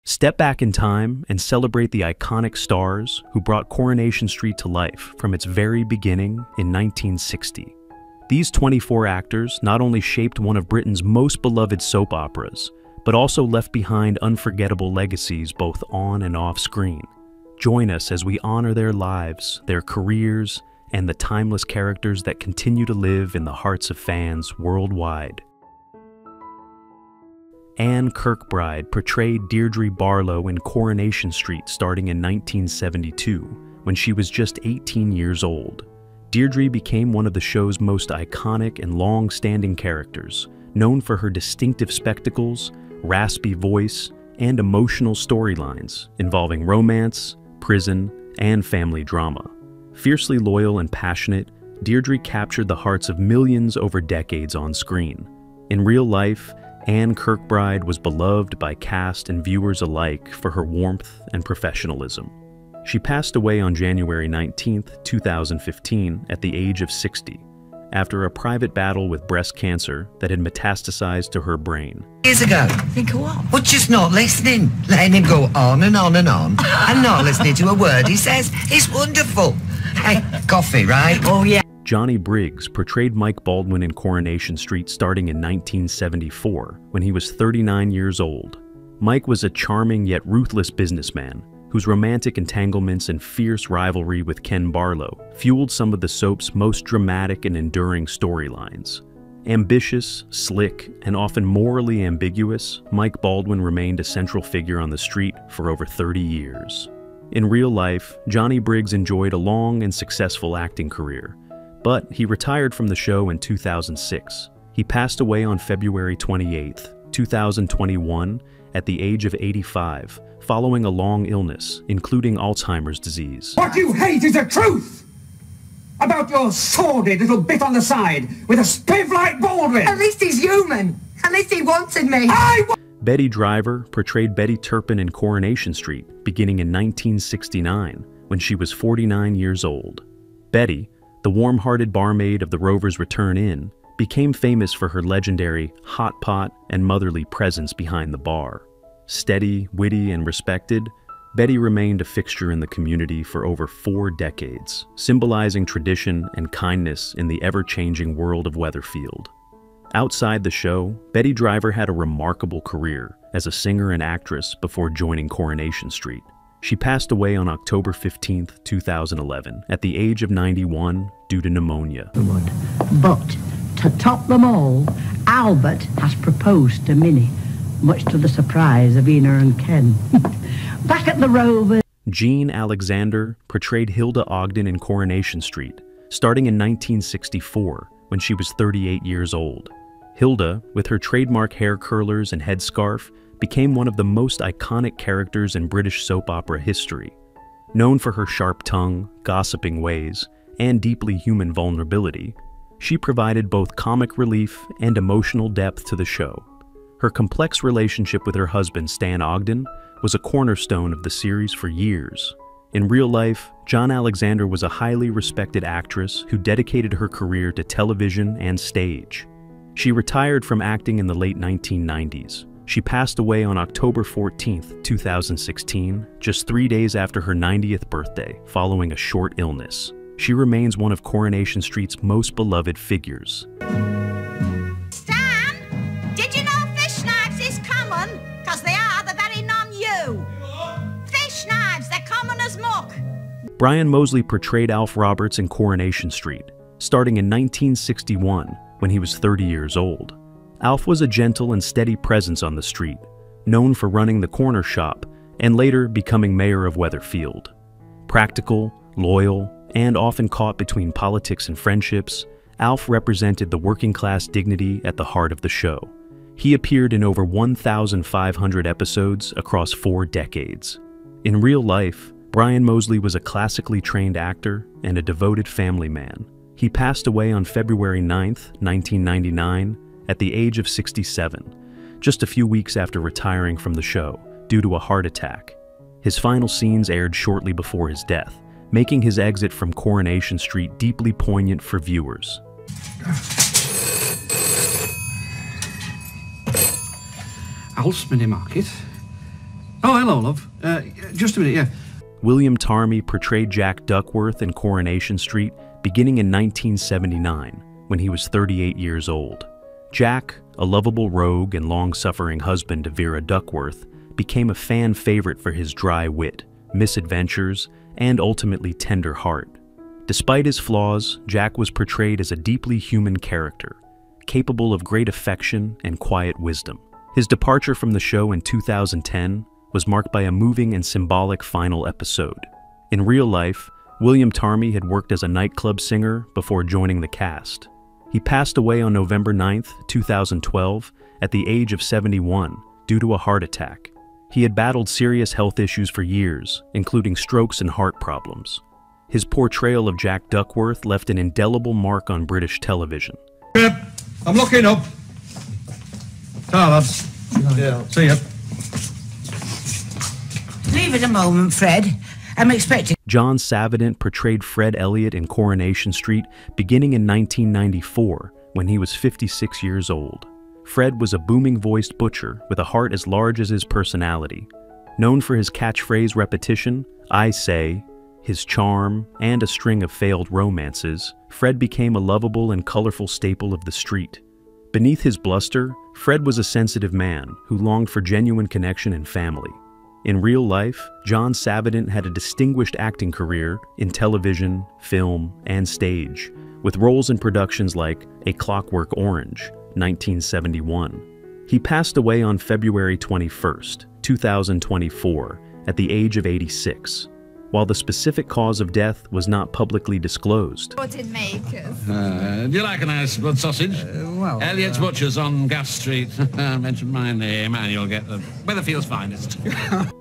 Step back in time and celebrate the iconic stars who brought Coronation Street to life from its very beginning in 1960. These 24 actors not only shaped one of Britain's most beloved soap operas, but also left behind unforgettable legacies both on and off screen. Join us as we honor their lives, their careers, and the timeless characters that continue to live in the hearts of fans worldwide. Anne Kirkbride portrayed Deirdre Barlow in Coronation Street starting in 1972, when she was just 18 years old. Deirdre became one of the show's most iconic and long-standing characters, known for her distinctive spectacles, raspy voice, and emotional storylines involving romance, prison, and family drama. Fiercely loyal and passionate, Deirdre captured the hearts of millions over decades on screen. In real life, Anne Kirkbride was beloved by cast and viewers alike for her warmth and professionalism. She passed away on January 19, 2015, at the age of 60, after a private battle with breast cancer that had metastasized to her brain. Years ago. Think of what? But just not listening. Letting him go on and on and on, and not listening to a word he says. It's wonderful. Hey, coffee, right? Oh, yeah. Johnny Briggs portrayed Mike Baldwin in Coronation Street starting in 1974, when he was 39 years old. Mike was a charming yet ruthless businessman, whose romantic entanglements and fierce rivalry with Ken Barlow fueled some of the soap's most dramatic and enduring storylines. Ambitious, slick, and often morally ambiguous, Mike Baldwin remained a central figure on the street for over 30 years. In real life, Johnny Briggs enjoyed a long and successful acting career, but he retired from the show in 2006. He passed away on February 28, 2021, at the age of 85, following a long illness, including Alzheimer's disease. What you hate is the truth about your sordid little bit on the side with a spiv like Baldwin. At least he's human. At least he wanted me. Betty Driver portrayed Betty Turpin in Coronation Street, beginning in 1969, when she was 49 years old. Betty, the warm-hearted barmaid of the Rover's Return Inn, became famous for her legendary hot pot and motherly presence behind the bar. Steady, witty, and respected, Betty remained a fixture in the community for over 4 decades, symbolizing tradition and kindness in the ever-changing world of Weatherfield. Outside the show, Betty Driver had a remarkable career as a singer and actress before joining Coronation Street. She passed away on October 15, 2011, at the age of 91 due to pneumonia. But, to top them all, Albert has proposed to Minnie, much to the surprise of Ina and Ken. Back at the Rovers. Jean Alexander portrayed Hilda Ogden in Coronation Street, starting in 1964, when she was 38 years old. Hilda, with her trademark hair curlers and headscarf, became one of the most iconic characters in British soap opera history. Known for her sharp tongue, gossiping ways, and deeply human vulnerability, she provided both comic relief and emotional depth to the show. Her complex relationship with her husband, Stan Ogden, was a cornerstone of the series for years. In real life, John Alexander was a highly respected actress who dedicated her career to television and stage. She retired from acting in the late 1990s. She passed away on October 14, 2016, just 3 days after her 90th birthday, following a short illness. She remains one of Coronation Street's most beloved figures. Stan, did you know fish knives is common? Because they are the very non-you. Fish knives, they're common as muck. Brian Mosley portrayed Alf Roberts in Coronation Street, starting in 1961, when he was 30 years old. Alf was a gentle and steady presence on the street, known for running the corner shop and later becoming mayor of Weatherfield. Practical, loyal, and often caught between politics and friendships, Alf represented the working-class dignity at the heart of the show. He appeared in over 1,500 episodes across 4 decades. In real life, Brian Mosley was a classically trained actor and a devoted family man. He passed away on February 9, 1999, at the age of 67, just a few weeks after retiring from the show due to a heart attack. His final scenes aired shortly before his death, making his exit from Coronation Street deeply poignant for viewers. Alf's Mini Market. Oh, hello, love. Just a minute, yeah. William Tarmey portrayed Jack Duckworth in Coronation Street beginning in 1979, when he was 38 years old. Jack, a lovable rogue and long-suffering husband to Vera Duckworth, became a fan favorite for his dry wit, misadventures, and ultimately tender heart. Despite his flaws, Jack was portrayed as a deeply human character, capable of great affection and quiet wisdom. His departure from the show in 2010 was marked by a moving and symbolic final episode. In real life, William Tarmey had worked as a nightclub singer before joining the cast. He passed away on November 9, 2012, at the age of 71 due to a heart attack. He had battled serious health issues for years, including strokes and heart problems. His portrayal of Jack Duckworth left an indelible mark on British television. I'm looking up. Ta, lads. Yeah. See ya. Leave it a moment, Fred. I'm expecting... John Savant portrayed Fred Elliott in Coronation Street beginning in 1994, when he was 56 years old. Fred was a booming-voiced butcher with a heart as large as his personality. Known for his catchphrase repetition, "I say," his charm, and a string of failed romances, Fred became a lovable and colorful staple of the street. Beneath his bluster, Fred was a sensitive man who longed for genuine connection and family. In real life, John Savant had a distinguished acting career in television, film, and stage, with roles in productions like A Clockwork Orange, 1971. He passed away on February 21, 2024, at the age of 86, while the specific cause of death was not publicly disclosed. What it makers? Do you like a nice blood sausage? Elliott's Butchers on Gas Street. Mention my name and you'll get the Weatherfield's finest.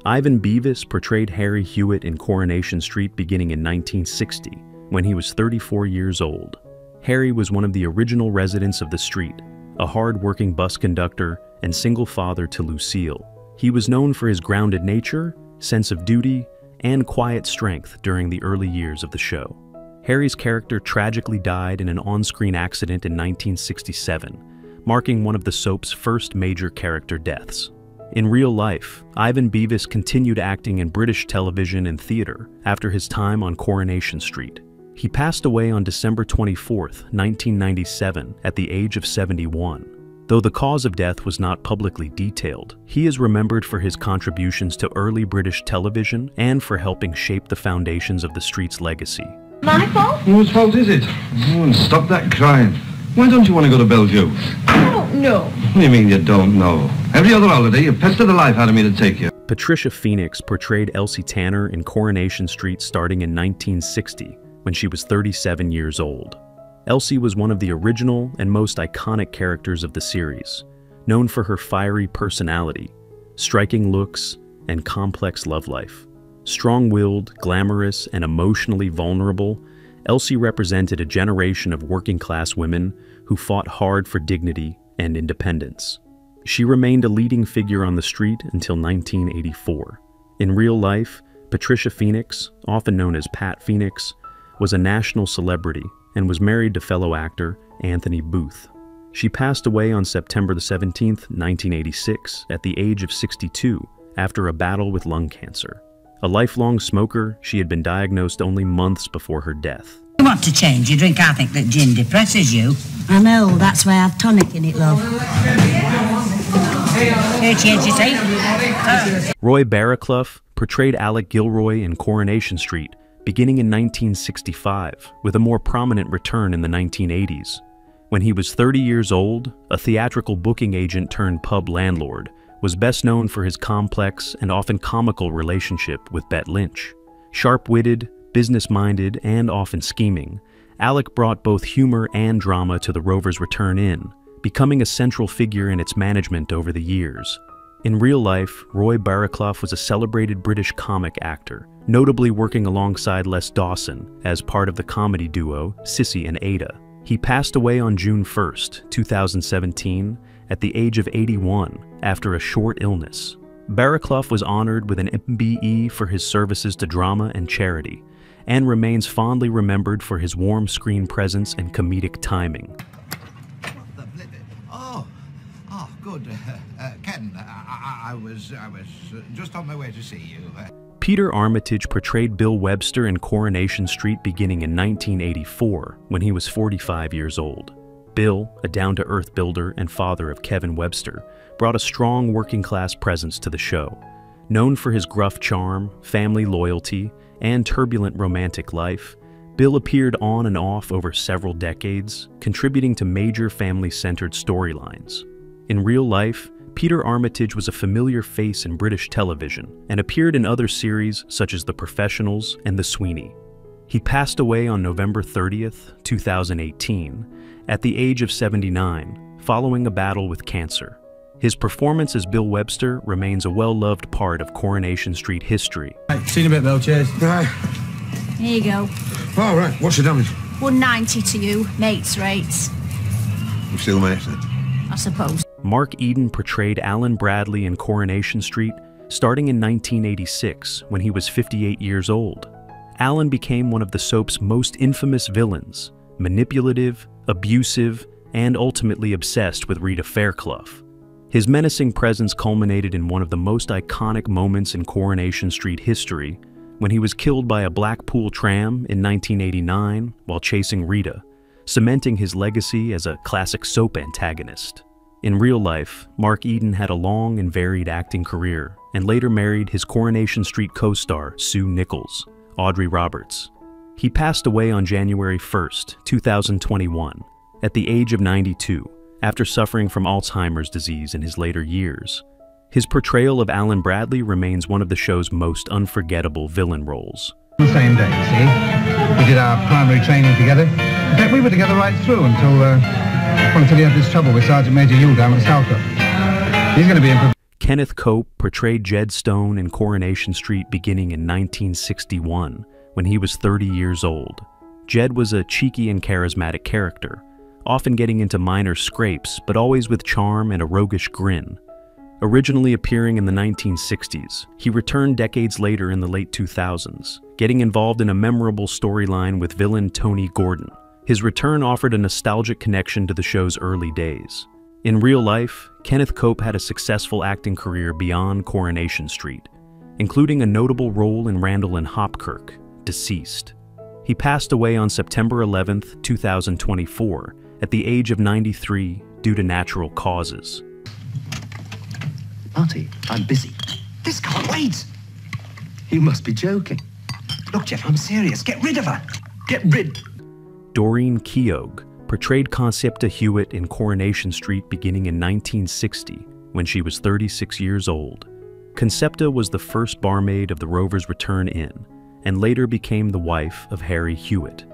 Ivan Beas portrayed Harry Hewitt in Coronation Street beginning in 1960, when he was 34 years old. Harry was one of the original residents of the street, a hard-working bus conductor and single father to Lucille. He was known for his grounded nature, sense of duty, and quiet strength during the early years of the show. Harry's character tragically died in an on-screen accident in 1967, marking one of the soap's first major character deaths. In real life, Ivan Beas continued acting in British television and theater after his time on Coronation Street. He passed away on December 24, 1997, at the age of 71. Though the cause of death was not publicly detailed, he is remembered for his contributions to early British television and for helping shape the foundations of the street's legacy. My fault? Whose fault is it? Oh, and stop that crying. Why don't you want to go to Bellevue? I don't know. What do you mean you don't know? Every other holiday, you pester the life out of me to take you. Patricia Phoenix portrayed Elsie Tanner in Coronation Street starting in 1960, when she was 37 years old. Elsie was one of the original and most iconic characters of the series, known for her fiery personality, striking looks, and complex love life. Strong-willed, glamorous, and emotionally vulnerable, Elsie represented a generation of working-class women who fought hard for dignity and independence. She remained a leading figure on the street until 1984. In real life, Patricia Phoenix, often known as Pat Phoenix, was a national celebrity and was married to fellow actor Anthony Booth. She passed away on September 17, 1986, at the age of 62 after a battle with lung cancer. A lifelong smoker, she had been diagnosed only months before her death. You want to change your drink? I think that gin depresses you. I know, that's why I have tonic in it, love. Roy Barraclough portrayed Alec Gilroy in Coronation Street beginning in 1965, with a more prominent return in the 1980s. When he was 30 years old, a theatrical booking agent turned pub landlord, was best known for his complex and often comical relationship with Bette Lynch. Sharp-witted, business-minded, and often scheming, Alec brought both humor and drama to the Rover's Return Inn, becoming a central figure in its management over the years. In real life, Roy Barraclough was a celebrated British comic actor, notably working alongside Les Dawson as part of the comedy duo Sissy and Ada. He passed away on June 1, 2017, at the age of 81 after a short illness. Barraclough was honored with an MBE for his services to drama and charity, and remains fondly remembered for his warm screen presence and comedic timing. Oh, good. Ken, Ken, I was just on my way to see you. Peter Armmitage portrayed Bill Webster in Coronation Street beginning in 1984, when he was 45 years old. Bill, a down-to-earth builder and father of Kevin Webster, brought a strong working-class presence to the show. Known for his gruff charm, family loyalty, and turbulent romantic life, Bill appeared on and off over several decades, contributing to major family-centered storylines. In real life, Peter Armmitage was a familiar face in British television and appeared in other series such as The Professionals and The Sweeney. He passed away on November 30th, 2018, at the age of 79, following a battle with cancer. His performance as Bill Webster remains a well-loved part of Coronation Street history. Right, see you in a bit, Bill. Cheers. Right. Here you go. All right, what's the damage? 190 to you, mates rates. You still mates then? I suppose. Mark Eden portrayed Alan Bradley in Coronation Street starting in 1986 when he was 58 years old. Alan became one of the soap's most infamous villains, manipulative, abusive, and ultimately obsessed with Rita Fairclough. His menacing presence culminated in one of the most iconic moments in Coronation Street history when he was killed by a Blackpool tram in 1989 while chasing Rita, cementing his legacy as a classic soap antagonist. In real life, Mark Eden had a long and varied acting career and later married his Coronation Street co-star Sue Nichols, Audrey Roberts. He passed away on January 1st, 2021, at the age of 92, after suffering from Alzheimer's disease in his later years. His portrayal of Alan Bradley remains one of the show's most unforgettable villain roles. The same day, you see? We did our primary training together. In fact, we were together right through until he had this trouble with Sergeant Major Yule down at Southwark. He's going to be in... Kenneth Copes portrayed Jed Stone in Coronation Street beginning in 1961, when he was 30 years old. Jed was a cheeky and charismatic character, often getting into minor scrapes, but always with charm and a roguish grin. Originally appearing in the 1960s, he returned decades later in the late 2000s, getting involved in a memorable storyline with villain Tony Gordon. His return offered a nostalgic connection to the show's early days. In real life, Kenneth Copes had a successful acting career beyond Coronation Street, including a notable role in Randall and Hopkirk, Deceased. He passed away on September 11th, 2024, at the age of 93 due to natural causes. Marty, I'm busy. This can't wait. You must be joking. Look, Jeff, I'm serious. Get rid of her. Get rid... Dorene Kio portrayed Concepta Hewitt in Coronation Street beginning in 1960, when she was 36 years old. Concepta was the first barmaid of the Rovers' return inn, and later became the wife of Harry Hewitt.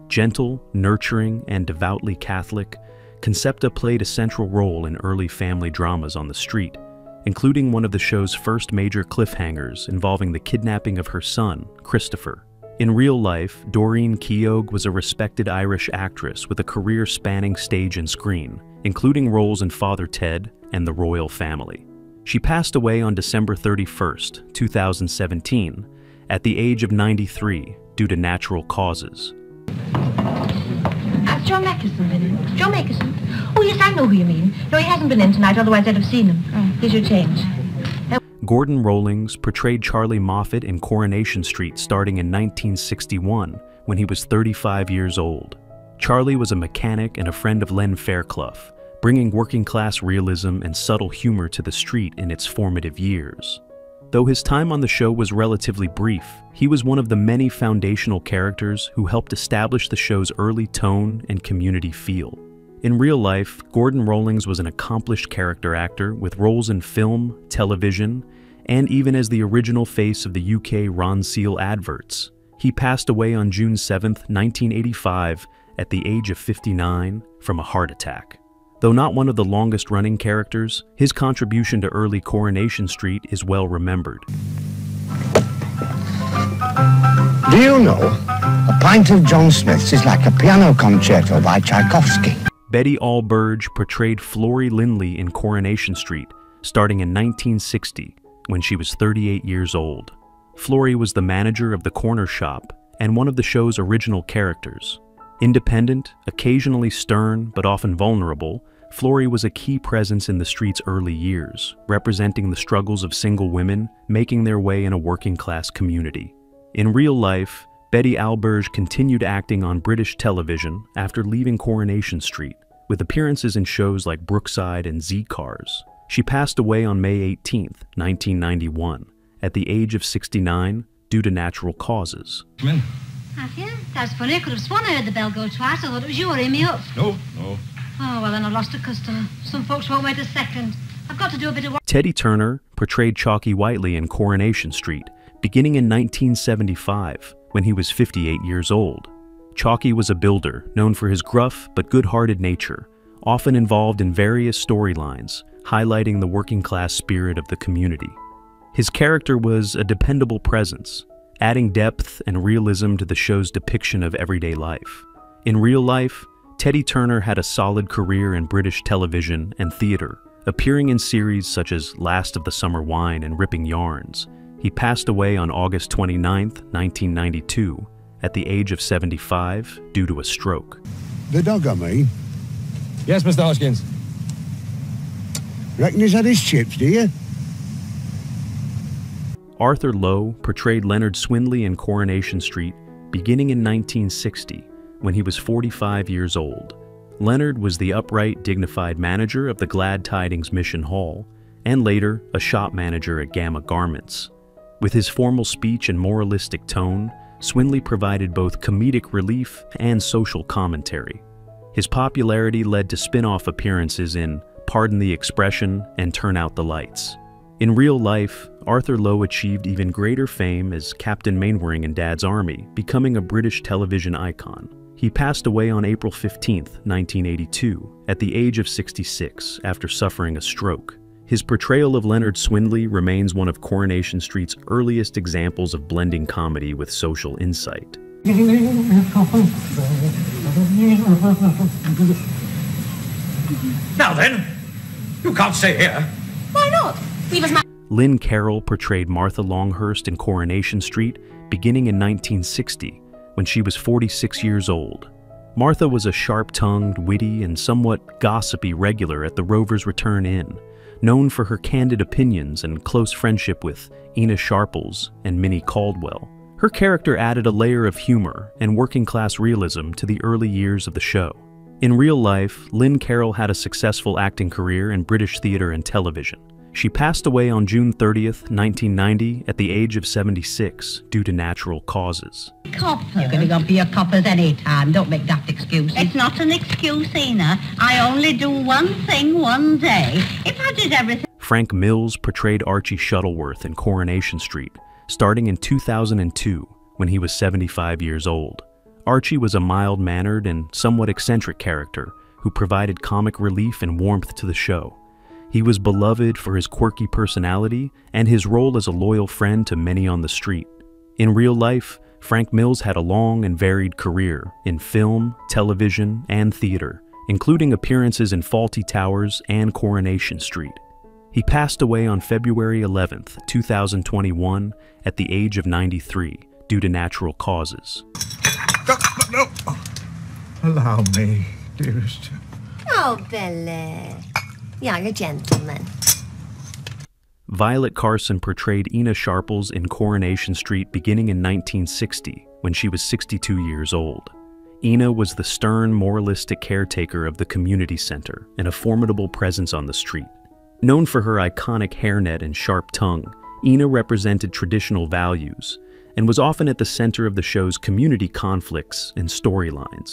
Gentle, nurturing, and devoutly Catholic, Concepta played a central role in early family dramas on the street, including one of the show's first major cliffhangers involving the kidnapping of her son, Christopher. In real life, Dorene Kio was a respected Irish actress with a career spanning stage and screen, including roles in Father Ted and The Royal Family. She passed away on December 31st, 2017, at the age of 93 due to natural causes. John Mackerson been in? John Mackerson? Oh, yes, I know who you mean. No, he hasn't been in tonight, otherwise I'd have seen him. Here's your change. Gordon Rowings portrayed Charlie Moffat in Coronation Street starting in 1961, when he was 35 years old. Charlie was a mechanic and a friend of Len Fairclough, bringing working-class realism and subtle humor to the street in its formative years. Though his time on the show was relatively brief, he was one of the many foundational characters who helped establish the show's early tone and community feel. In real life, Gordon Rowings was an accomplished character actor with roles in film, television, and even as the original face of the UK Ronseal adverts. He passed away on June 7, 1985, at the age of 59 from a heart attack. Though not one of the longest-running characters, his contribution to early Coronation Street is well remembered. Do you know, a pint of John Smith's is like a piano concerto by Tchaikovsky. Betty Alberge portrayed Florrie Lindley in Coronation Street, starting in 1960, when she was 38 years old. Florrie was the manager of the corner shop and one of the show's original characters. Independent, occasionally stern, but often vulnerable, Florrie was a key presence in the street's early years, representing the struggles of single women making their way in a working-class community. In real life, Betty Alberge continued acting on British television after leaving Coronation Street, with appearances in shows like Brookside and Z-Cars. She passed away on May 18, 1991, at the age of 69 due to natural causes. Come in. Have you? That's funny. I could have sworn I heard the bell go twice. I thought it was you ringing me up. No. Oh, well, then I've lost a customer. Some folks won't wait a second. I've got to do a bit of work. Teddy Turner portrayed Chalky Whiteley in Coronation Street, beginning in 1975, when he was 58 years old. Chalky was a builder, known for his gruff but good-hearted nature, often involved in various storylines, highlighting the working-class spirit of the community. His character was a dependable presence, adding depth and realism to the show's depiction of everyday life. In real life, Teddy Turner had a solid career in British television and theater, appearing in series such as Last of the Summer Wine and Ripping Yarns. He passed away on August 29, 1992, at the age of 75 due to a stroke. The dog on me? Yes, Mr. Hodgkins. Reckon he's had his chips, do you? Arthur Lowe portrayed Leonard Swindley in Coronation Street beginning in 1960, when he was 45 years old. Leonard was the upright, dignified manager of the Glad Tidings Mission Hall, and later a shop manager at Gamma Garments. With his formal speech and moralistic tone, Swindley provided both comedic relief and social commentary. His popularity led to spin-off appearances in Pardon the Expression and Turn Out the Lights. In real life, Arthur Lowe achieved even greater fame as Captain Mainwaring in Dad's Army, becoming a British television icon. He passed away on April 15, 1982, at the age of 66 after suffering a stroke. His portrayal of Leonard Swindley remains one of Coronation Street's earliest examples of blending comedy with social insight. Now then, you can't stay here. Why not? We was Lynn Carol portrayed Martha Longhurst in Coronation Street beginning in 1960, when she was 46 years old. Martha was a sharp-tongued, witty, and somewhat gossipy regular at the Rover's Return Inn, known for her candid opinions and close friendship with Ina Sharples and Minnie Caldwell. Her character added a layer of humor and working-class realism to the early years of the show. In real life, Lynn Carol had a successful acting career in British theater and television. She passed away on June 30th, 1990, at the age of 76 due to natural causes. Copper. You're going to go for your coppers any time. Don't make daft excuses. It's not an excuse, Ina. I only do one thing one day. If I did everything... Frank Mills portrayed Archie Shuttleworth in Coronation Street, starting in 2002, when he was 75 years old. Archie was a mild-mannered and somewhat eccentric character who provided comic relief and warmth to the show. He was beloved for his quirky personality and his role as a loyal friend to many on the street. In real life, Frank Mills had a long and varied career in film, television, and theater, including appearances in Fawlty Towers and Coronation Street. He passed away on February 11, 2021, at the age of 93, due to natural causes. No. Allow me, dearest. Oh, Billy. You're a gentleman. Violet Carson portrayed Ina Sharples in Coronation Street beginning in 1960, when she was 62 years old. Ina was the stern, moralistic caretaker of the community center and a formidable presence on the street. Known for her iconic hairnet and sharp tongue, Ina represented traditional values and was often at the center of the show's community conflicts and storylines.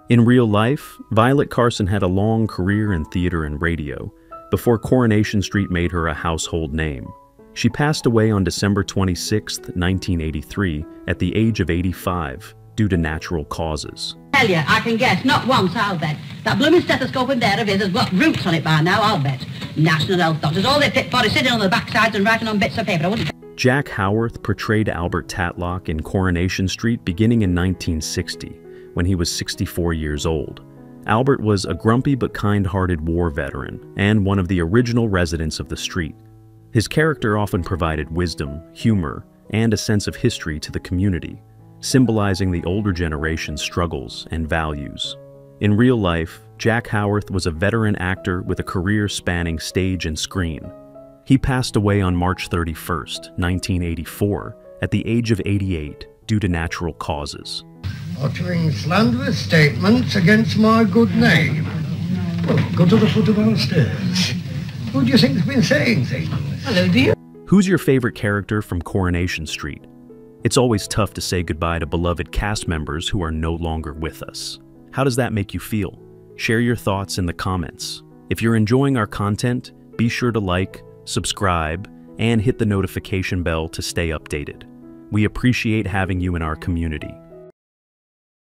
In real life, Violet Carson had a long career in theater and radio, before Coronation Street made her a household name. She passed away on December 26, 1983, at the age of 85, due to natural causes. Tell you, I can guess, not once, I'll bet. That blooming stethoscope in there of his has got roots on it by now, I'll bet. National health doctors, all they fit for is sitting on the backsides and writing on bits of paper. I wouldn't... Jack Howorth portrayed Albert Tatlock in Coronation Street beginning in 1960, when he was 64 years old. Albert was a grumpy but kind-hearted war veteran and one of the original residents of the street. His character often provided wisdom, humor, and a sense of history to the community, symbolizing the older generation's struggles and values. In real life, Jack Howorth was a veteran actor with a career spanning stage and screen. He passed away on March 31st, 1984, at the age of 88 due to natural causes. Uttering slanderous statements against my good name. Well, go to the foot of our stairs. Who do you think's been saying things? Hello, dear. Who's your favorite character from Coronation Street? It's always tough to say goodbye to beloved cast members who are no longer with us. How does that make you feel? Share your thoughts in the comments. If you're enjoying our content, be sure to like, subscribe, and hit the notification bell to stay updated. We appreciate having you in our community.